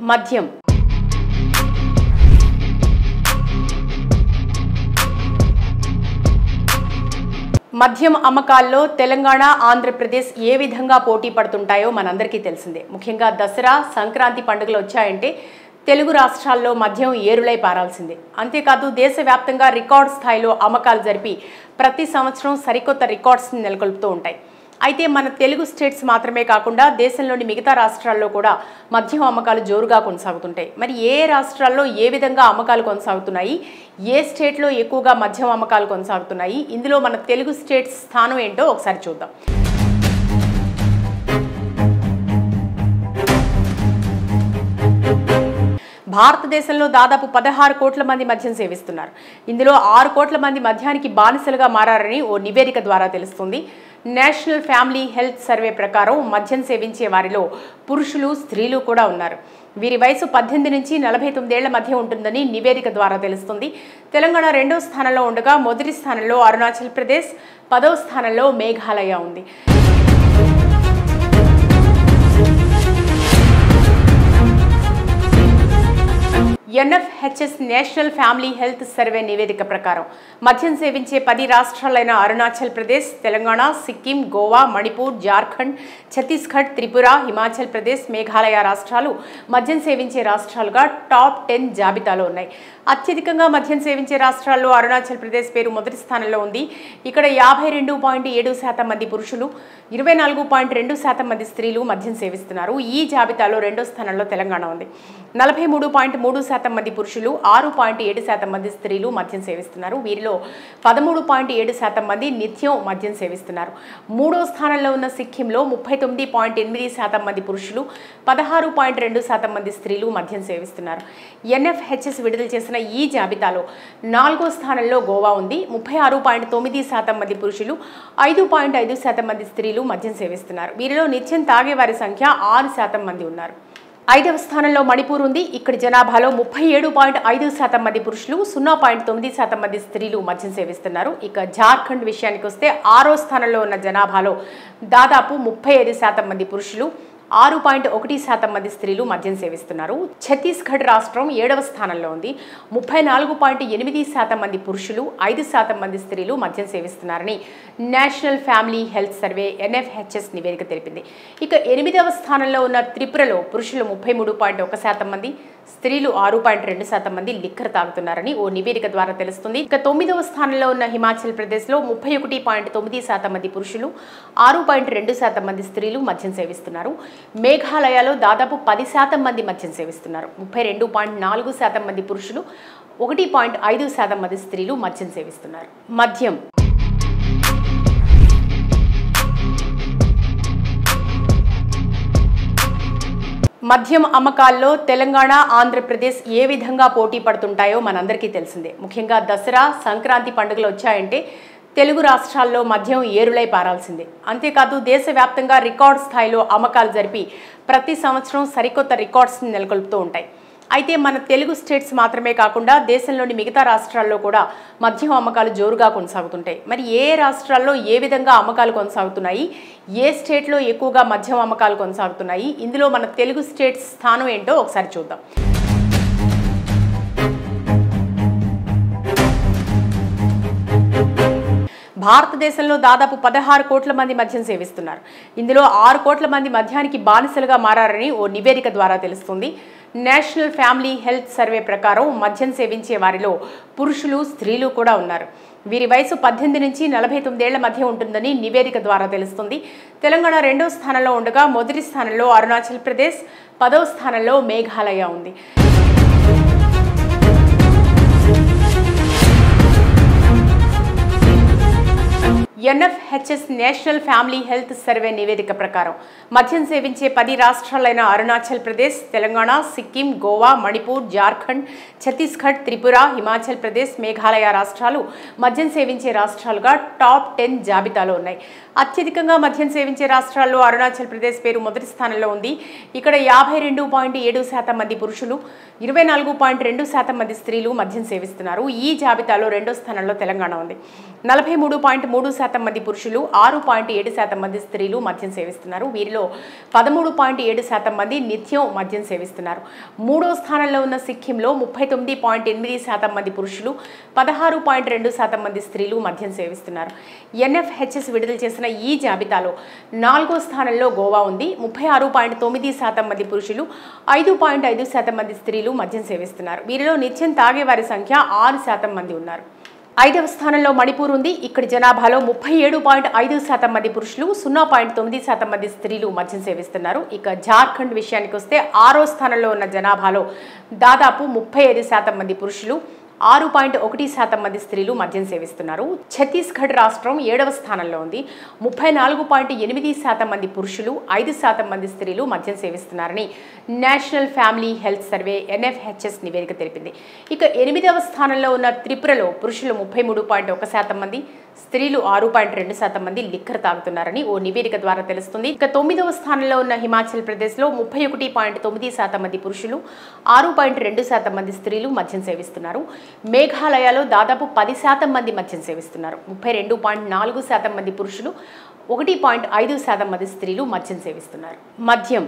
మద్యం మద్యం అమ్మకాల్లో తెలంగాణ ఆంధ్రప్రదేశ్ ఏ విధంగా పోటీ పడుతుంటాయో మనందరికీ తెలిసిందే. ముఖ్యంగా దసరా సంక్రాంతి పండుగలు వచ్చాయంటే తెలుగు రాష్ట్రాల్లో మద్యం ఏరులై పారాల్సిందే. అంతేకాదు దేశవ్యాప్తంగా రికార్డ్ స్థాయిలో అమ్మకాలు జరిపి ప్రతి సంవత్సరం సరికొత్త రికార్డ్స్ని నెలకొల్పుతూ ఉంటాయి. అయితే మన తెలుగు స్టేట్స్ మాత్రమే కాకుండా దేశంలోని మిగతా రాష్ట్రాల్లో కూడా మద్యం అమ్మకాలు జోరుగా కొనసాగుతుంటాయి. మరి ఏ రాష్ట్రాల్లో ఏ విధంగా అమ్మకాలు కొనసాగుతున్నాయి, ఏ స్టేట్లో ఎక్కువగా మద్యం అమ్మకాలు కొనసాగుతున్నాయి, ఇందులో మన తెలుగు స్టేట్స్ స్థానం ఏంటో ఒకసారి చూద్దాం. భారతదేశంలో దాదాపు 16 కోట్ల మంది మద్యం సేవిస్తున్నారు. ఇందులో 6 కోట్ల మంది మద్యానికి బానిసలుగా మారారని ఓ నివేదిక ద్వారా తెలుస్తుంది. నేషనల్ ఫ్యామిలీ హెల్త్ సర్వే ప్రకారం మద్యం సేవించే వారిలో పురుషులు, స్త్రీలు కూడా ఉన్నారు. వీరి వయసు 18 నుంచి 49 ఏళ్ల మధ్య ఉంటుందని నివేదిక ద్వారా తెలుస్తుంది. తెలంగాణ 2వ స్థానంలో ఉండగా మొదటి స్థానంలో అరుణాచల్ ప్రదేశ్, 10వ స్థానంలో మేఘాలయ ఉంది. NFHS national family health survey నివేదిక ప్రకారం మద్యం సేవించే 10 రాష్ట్రాలైన అరుణాచల్ ప్రదేశ్, తెలంగాణ, సిక్కిం, గోవా, మణిపూర్, జార్ఖండ్, ఛత్తీస్గఢ్, త్రిపుర, హిమాచల్ ప్రదేశ్, మేఘాలయ రాష్ట్రాలు మద్యం సేవించే రాష్ట్రాలుగా టాప్ 10 జాబితాలో ఉన్నాయి. అత్యధికంగా మద్యం సేవించే రాష్ట్రాల్లో అరుణాచల్ ప్రదేశ్ పేరు మొదటి స్థానంలో ఉంది. ఇక్కడ 52.7% మంది పురుషులు, 24.2% మంది స్త్రీలు మద్యం సేవిస్తున్నారు. ఈ జాబితాలో 2వ స్థానంలో తెలంగాణ ఉంది. 43.3% మంది పురుషులు, 6.7% మంది స్త్రీలు మద్యం సేవిస్తున్నారు. వీరిలో 13.7% మంది నిత్యం మద్యం సేవిస్తున్నారు. 3వ స్థానంలో ఉన్న సిక్కింలో 39.8% మంది పురుషులు, 16.2% మంది స్త్రీలు మద్యం సేవిస్తున్నారు. ఎన్ఎఫ్హెచ్ఎస్ విడుదల చేసిన ఈ జాబితాలో 4వ స్థానంలో గోవా ఉంది. 36.9% మంది పురుషులు, 5.5% మంది స్త్రీలు మద్యం సేవిస్తున్నారు. వీరిలో నిత్యం తాగేవారి సంఖ్య 6% మంది ఉన్నారు. 5వ స్థానంలో మణిపూర్ ఉంది. ఇక్కడి జనాభాలో 37.5% మంది పురుషులు, 0.9% మంది స్త్రీలు మద్యం సేవిస్తున్నారు. ఇక జార్ఖండ్ విషయానికి వస్తే 6వ స్థానంలో ఉన్న జనాభాలో దాదాపు 35% మంది పురుషులు, 6.1% మంది స్త్రీలు మద్యం సేవిస్తున్నారు. ఛత్తీస్గఢ్ రాష్ట్రం 7వ స్థానంలో ఉంది. 34.8% మంది పురుషులు, 5% మంది స్త్రీలు మద్యం సేవిస్తున్నారని national family health survey NFHS నివేదిక తెలిపింది. ఇక 8వ స్థానంలో ఉన్న త్రిపురలో పురుషులు 33.1% మంది, స్త్రీలు 6.2% మంది లిక్కర్ తాగుతున్నారని ఓ నివేదిక ద్వారా తెలుస్తుంది. ఇక 9వ స్థానంలో ఉన్న హిమాచల్ ప్రదేశ్లో 31.9% మంది పురుషులు, 6.2% మంది స్త్రీలు మద్యం సేవిస్తున్నారు. మేఘాలయలో దాదాపు 10% మంది మద్యం సేవిస్తున్నారు. 32.4% మంది పురుషులు, 1.5% మంది స్త్రీలు మద్యం సేవిస్తున్నారు. మద్యం మద్యం అమ్మకాల్లో తెలంగాణ, ఆంధ్రప్రదేశ్ ఏ విధంగా పోటీ పడుతుంటాయో మనందరికీ తెలిసిందే. ముఖ్యంగా దసరా సంక్రాంతి పండుగలు వచ్చాయంటే తెలుగు రాష్ట్రాల్లో మద్యం ఏరులై పారాల్సిందే. అంతేకాదు దేశవ్యాప్తంగా రికార్డ్ స్థాయిలో అమ్మకాలు జరిపి ప్రతి సంవత్సరం సరికొత్త రికార్డ్స్ని నెలకొల్పుతూ ఉంటాయి. అయితే మన తెలుగు స్టేట్స్ మాత్రమే కాకుండా దేశంలోని మిగతా రాష్ట్రాల్లో కూడా మద్యం అమ్మకాలు జోరుగా కొనసాగుతుంటాయి. మరి ఏ రాష్ట్రాల్లో ఏ విధంగా అమ్మకాలు కొనసాగుతున్నాయి, ఏ స్టేట్లో ఎక్కువగా మద్యం అమ్మకాలు కొనసాగుతున్నాయి, ఇందులో మన తెలుగు స్టేట్స్ స్థానం ఏంటో ఒకసారి చూద్దాం. భారతదేశంలో దాదాపు 16 కోట్ల మంది మద్యం సేవిస్తున్నారు. ఇందులో 6 కోట్ల మంది మద్యానికి బానిసలుగా మారారని ఓ నివేదిక ద్వారా తెలుస్తుంది. నేషనల్ ఫ్యామిలీ హెల్త్ సర్వే ప్రకారం మద్యం సేవించే వారిలో పురుషులు, స్త్రీలు కూడా ఉన్నారు. వీరి వయసు 18 నుంచి 49 ఏళ్ల మధ్య ఉంటుందని నివేదిక ద్వారా తెలుస్తుంది. తెలంగాణ 2వ స్థానంలో ఉండగా మొదటి స్థానంలో అరుణాచల్ ప్రదేశ్, 10వ స్థానంలో మేఘాలయ ఉంది. NFHS national family health survey నివేదిక ప్రకారం మద్యం సేవించే 10 రాష్ట్రాలైన అరుణాచల్ ప్రదేశ్, తెలంగాణ, సిక్కిం, గోవా, మణిపూర్, జార్ఖండ్, ఛత్తీస్గఢ్, త్రిపుర, హిమాచల్ ప్రదేశ్, మేఘాలయ రాష్ట్రాలు మద్యం సేవించే రాష్ట్రాలుగా టాప్ 10 జాబితాలో ఉన్నాయి. అత్యధికంగా మద్యం సేవించే రాష్ట్రాల్లో అరుణాచల్ ప్రదేశ్ పేరు మొదటి స్థానంలో ఉంది. ఇక్కడ 52.7% మంది పురుషులు, 24.2% మంది స్త్రీలు మద్యం సేవిస్తున్నారు. ఈ జాబితాలో 2వ స్థానంలో తెలంగాణ ఉంది. 43.3% శాతం మంది పురుషులు, 6.7 శాతం మంది స్త్రీలు మద్యం సేవిస్తున్నారు. వీరిలో 13.7 శాతం మంది నిత్యం మద్యం సేవిస్తున్నారు. మూడో స్థానంలో ఉన్న సిక్కింలో 39.8 శాతం మంది పురుషులు, 16.2 శాతం మంది స్త్రీలు మద్యం సేవిస్తున్నారు. NFHS విడుదల చేసిన ఈ జాబితాలో 4వ స్థానంలో గోవా ఉంది. 36.9 శాతం మంది పురుషులు, 5.5 శాతం మంది స్త్రీలు మద్యం సేవిస్తున్నారు. వీరిలో నిత్యం తాగే వారి సంఖ్య 6 శాతం మంది ఉన్నారు. 5వ స్థానంలో మణిపూర్ ఉంది. ఇక్కడి జనాభాలో 37.5 శాతం మంది పురుషులు, 0.9 శాతం మంది స్త్రీలు మద్యం సేవిస్తున్నారు. ఇక జార్ఖండ్ విషయానికి వస్తే 6వ స్థానంలో ఉన్న జనాభాలో దాదాపు 35 శాతం మంది పురుషులు, 6.1 శాతం మంది స్త్రీలు మద్యం సేవిస్తున్నారు. ఛత్తీస్గఢ్ రాష్ట్రం 7వ స్థానంలో ఉంది. 34.8 శాతం మంది పురుషులు, 5 శాతం మంది స్త్రీలు మద్యం సేవిస్తున్నారని national family health survey NFHS నివేదిక తెలిపింది. ఇక 8వ స్థానంలో ఉన్న త్రిపురలో పురుషులు 33.1 శాతం మంది, స్త్రీలు 6.2 శాతం మంది లిక్కర్ తాగుతున్నారని ఓ నివేదిక ద్వారా తెలుస్తుంది. ఇక 9వ స్థానంలో ఉన్న హిమాచల్ ప్రదేశ్లో 31.9 శాతం మంది పురుషులు, 6.2 శాతం మంది స్త్రీలు మద్యం సేవిస్తున్నారు. మేఘాలయలో దాదాపు 10 శాతం మంది మద్యం సేవిస్తున్నారు. 32.4 శాతం మంది పురుషులు, 1.5 శాతం మంది స్త్రీలు మద్యం సేవిస్తున్నారు. మద్యం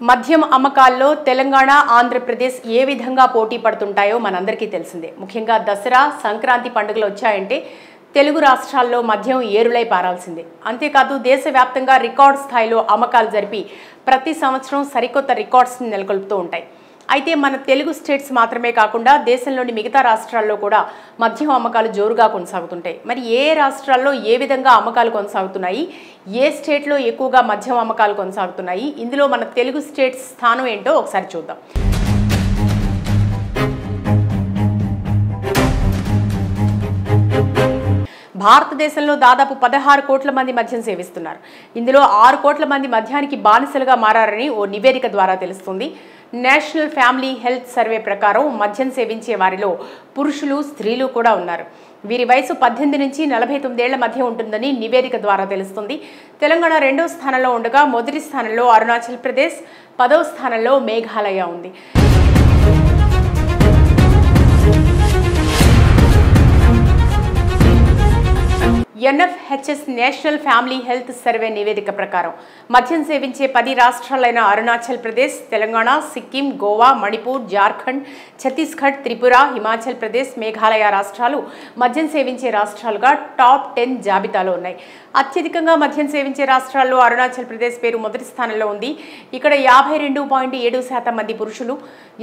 మద్యం అమ్మకాల్లో తెలంగాణ, ఆంధ్రప్రదేశ్ ఏ విధంగా పోటీ పడుతుంటాయో మనందరికీ తెలిసిందే. ముఖ్యంగా దసరా, సంక్రాంతి పండుగలు వచ్చాయంటే తెలుగు రాష్ట్రాల్లో మద్యం ఏరులై పారాల్సిందే. అంతేకాదు దేశవ్యాప్తంగా రికార్డ్ స్థాయిలో అమ్మకాలు జరిపి ప్రతి సంవత్సరం సరికొత్త రికార్డ్స్ని నెలకొల్పుతూ ఉంటాయి. అయితే మన తెలుగు స్టేట్స్ మాత్రమే కాకుండా దేశంలోని మిగతా రాష్ట్రాల్లో కూడా మద్యం అమ్మకాలు జోరుగా కొనసాగుతుంటాయి. మరి ఏ రాష్ట్రాల్లో ఏ విధంగా అమ్మకాలు కొనసాగుతున్నాయి, ఏ స్టేట్లో ఎక్కువగా మద్యం అమ్మకాలు కొనసాగుతున్నాయి, ఇందులో మన తెలుగు స్టేట్స్ స్థానం ఏంటో ఒకసారి చూద్దాం. భారతదేశంలో దాదాపు 16 కోట్ల మంది మద్యం సేవిస్తున్నారు. ఇందులో 6 కోట్ల మంది మద్యానికి బానిసలుగా మారారని ఓ నివేదిక ద్వారా తెలుస్తుంది. నేషనల్ ఫ్యామిలీ హెల్త్ సర్వే ప్రకారం మద్యం సేవించే వారిలో పురుషులు, స్త్రీలు కూడా ఉన్నారు. వీరి వయసు 18 నుంచి 49 ఏళ్ల మధ్య ఉంటుందని నివేదిక ద్వారా తెలుస్తుంది. తెలంగాణ 2వ స్థానంలో ఉండగా మొదటి స్థానంలో అరుణాచల్ ప్రదేశ్, 10వ స్థానంలో మేఘాలయ ఉంది. NFHS national family health survey నివేదిక ప్రకారం మద్యం సేవించే 10 రాష్ట్రాలైన అరుణాచల్ ప్రదేశ్, తెలంగాణ, సిక్కిం, గోవా, మణిపూర్, జార్ఖండ్, ఛత్తీస్గఢ్, త్రిపుర, హిమాచల్ ప్రదేశ్, మేఘాలయ రాష్ట్రాలు మద్యం సేవించే రాష్ట్రాలుగా టాప్ 10 జాబితాలో ఉన్నాయి. అత్యధికంగా మద్యం సేవించే రాష్ట్రాల్లో అరుణాచల్ ప్రదేశ్ పేరు మొదటి స్థానంలో ఉంది. ఇక్కడ 52.7 శాతం మంది పురుషులు,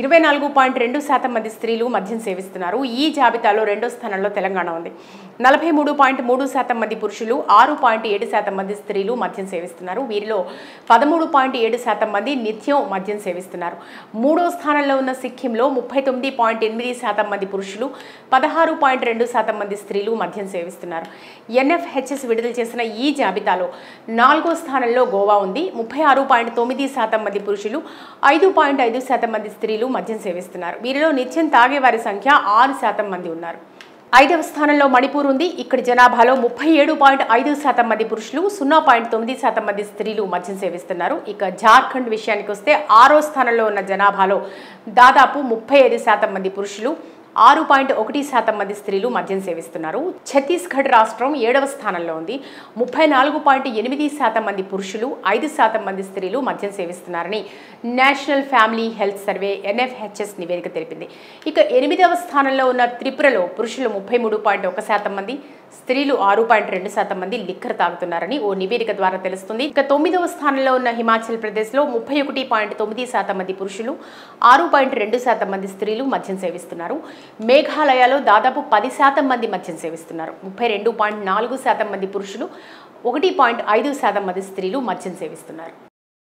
24.2 శాతం మంది స్త్రీలు మద్యం సేవిస్తున్నారు. ఈ జాబితాలో 2వ స్థానంలో తెలంగాణ ఉంది. 43.3 శాతం మంది పురుషులు, 6.7 శాతం మంది స్త్రీలు మద్యం సేవిస్తున్నారు. వీరిలో 13.7 శాతం మంది నిత్యం మద్యం సేవిస్తున్నారు. 3వ స్థానంలో ఉన్న సిక్కింలో 39.8 శాతం మంది పురుషులు, 16.2 శాతం మంది స్త్రీలు మద్యం సేవిస్తున్నారు. NFHS విడుదల చేసిన ఈ జాబితాలో 4వ స్థానంలో గోవా ఉంది. 36.9 శాతం మంది పురుషులు, 5.5 శాతం మంది స్త్రీలు మద్యం సేవిస్తున్నారు. వీరిలో నిత్యం తాగే వారి సంఖ్య 6 శాతం మంది ఉన్నారు. 5వ స్థానంలో మణిపూర్ ఉంది. ఇక్కడి జనాభాలో 37.5 శాతం మంది పురుషులు, 0.9 శాతం మంది స్త్రీలు మద్యం సేవిస్తున్నారు. ఇక జార్ఖండ్ విషయానికి వస్తే 6వ స్థానంలో ఉన్న జనాభాలో దాదాపు 35 శాతం మంది పురుషులు, 6.1 శాతం మంది స్త్రీలు మద్యం సేవిస్తున్నారు. ఛత్తీస్గఢ్ రాష్ట్రం 7వ స్థానంలో ఉంది. 34.8 శాతం మంది పురుషులు, 5 శాతం మంది స్త్రీలు మద్యం సేవిస్తున్నారని national family health survey NFHS నివేదిక తెలిపింది. ఇక 8వ స్థానంలో ఉన్న త్రిపురలో పురుషులు 33.1 శాతం మంది, స్త్రీలు 6.2 శాతం మంది లిక్కర్ తాగుతున్నారని ఓ నివేదిక ద్వారా తెలుస్తుంది. ఇక 9వ స్థానంలో ఉన్న హిమాచల్ ప్రదేశ్లో 31.9 శాతం మంది పురుషులు, 6.2 శాతం మంది స్త్రీలు మద్యం సేవిస్తున్నారు. మేఘాలయలో దాదాపు 10 శాతం మంది మద్యం సేవిస్తున్నారు. 32.4 శాతం మంది పురుషులు, 1.5 శాతం మంది స్త్రీలు మద్యం సేవిస్తున్నారు.